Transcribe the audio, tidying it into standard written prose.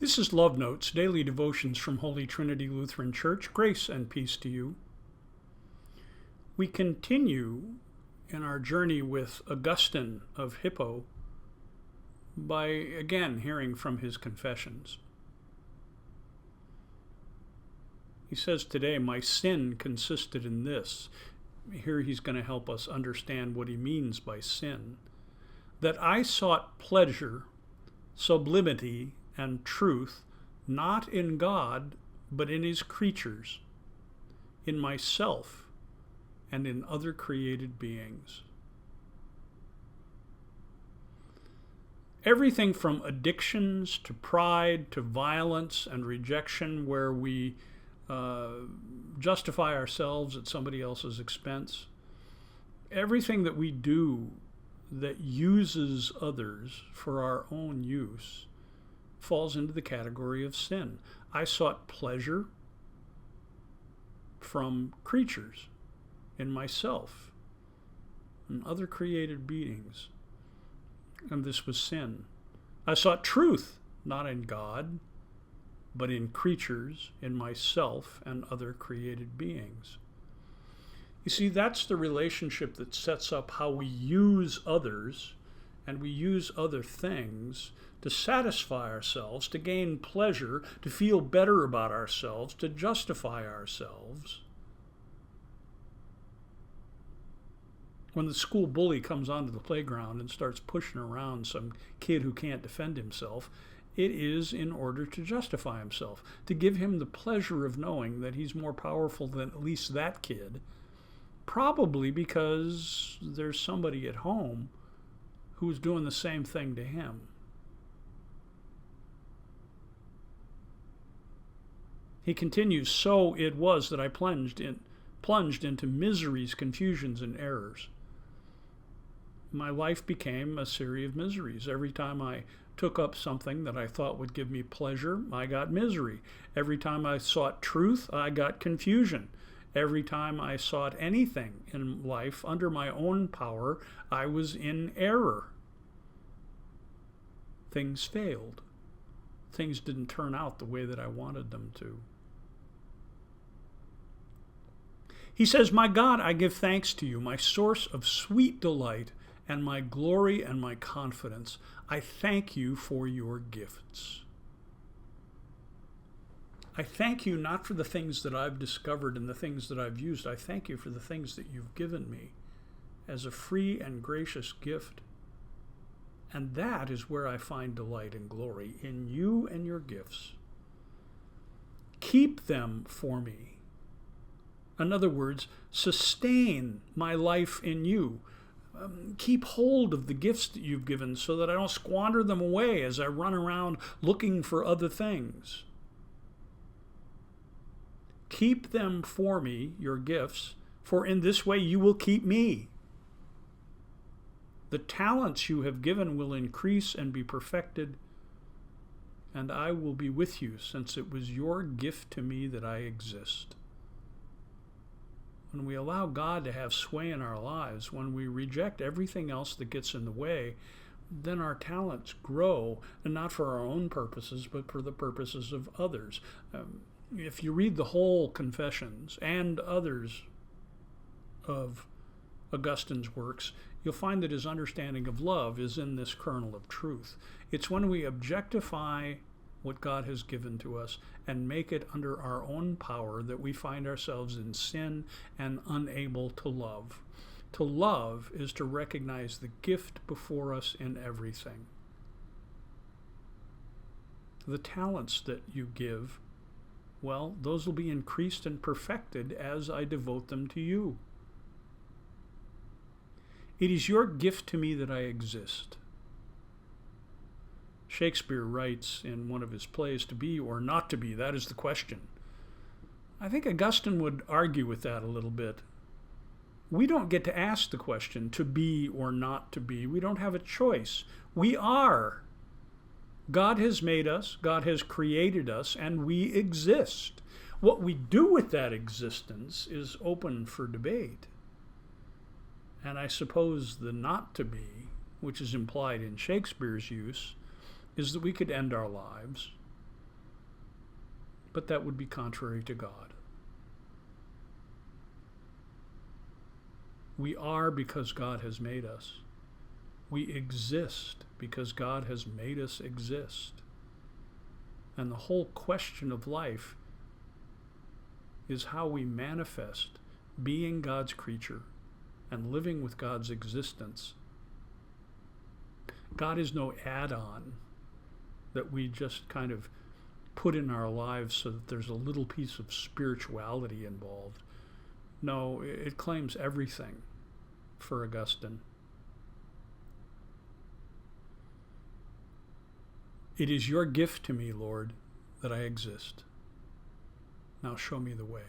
This is Love Notes, daily devotions from Holy Trinity Lutheran Church. Grace and peace to you. We continue in our journey with Augustine of Hippo by again hearing from his confessions. He says today, my sin consisted in this. Here he's going to help us understand what he means by sin. That I sought pleasure, sublimity, and truth, not in God, but in his creatures, in myself, and in other created beings. Everything from addictions to pride to violence and rejection, where we justify ourselves at somebody else's expense. Everything that we do that uses others for our own use falls into the category of sin. I sought pleasure from creatures, in myself, and other created beings, and this was sin. I sought truth, not in God, but in creatures, in myself, and other created beings. You see, that's the relationship that sets up how we use others, and we use other things to satisfy ourselves, to gain pleasure, to feel better about ourselves, to justify ourselves. When the school bully comes onto the playground and starts pushing around some kid who can't defend himself, it is in order to justify himself, to give him the pleasure of knowing that he's more powerful than at least that kid, probably because there's somebody at home who's doing the same thing to him. He continues, so it was that I plunged into miseries, confusions, and errors. My life became a series of miseries. Every time I took up something that I thought would give me pleasure, I got misery. Every time I sought truth, I got confusion. Every time I sought anything in life under my own power, I was in error. Things failed. Things didn't turn out the way that I wanted them to. He says, my God, I give thanks to you, my source of sweet delight and my glory and my confidence. I thank you for your gifts. I thank you not for the things that I've discovered and the things that I've used. I thank you for the things that you've given me as a free and gracious gift. And that is where I find delight and glory, in you and your gifts. Keep them for me. In other words, sustain my life in you. Keep hold of the gifts that you've given so that I don't squander them away as I run around looking for other things. Keep them for me, your gifts, for in this way you will keep me. The talents you have given will increase and be perfected, and I will be with you, since it was your gift to me that I exist. When we allow God to have sway in our lives, when we reject everything else that gets in the way, then our talents grow, and not for our own purposes, but for the purposes of others. If you read the whole Confessions and others of Augustine's works, you'll find that his understanding of love is in this kernel of truth. It's when we objectify what God has given to us and make it under our own power that we find ourselves in sin and unable to love. To love is to recognize the gift before us in everything. The talents that you give, well, those will be increased and perfected as I devote them to you. It is your gift to me that I exist. Shakespeare writes in one of his plays, to be or not to be, that is the question. I think Augustine would argue with that a little bit. We don't get to ask the question, to be or not to be. We don't have a choice. We are. God has made us, God has created us, and we exist. What we do with that existence is open for debate. And I suppose the not to be, which is implied in Shakespeare's use, is that we could end our lives but that would be contrary to God. We are because God has made us. We exist because God has made us exist. And the whole question of life is how we manifest being God's creature and living with God's existence. God is no add-on that we just kind of put in our lives so that there's a little piece of spirituality involved. No, it claims everything for Augustine. It is your gift to me, Lord, that I exist. Now show me the way.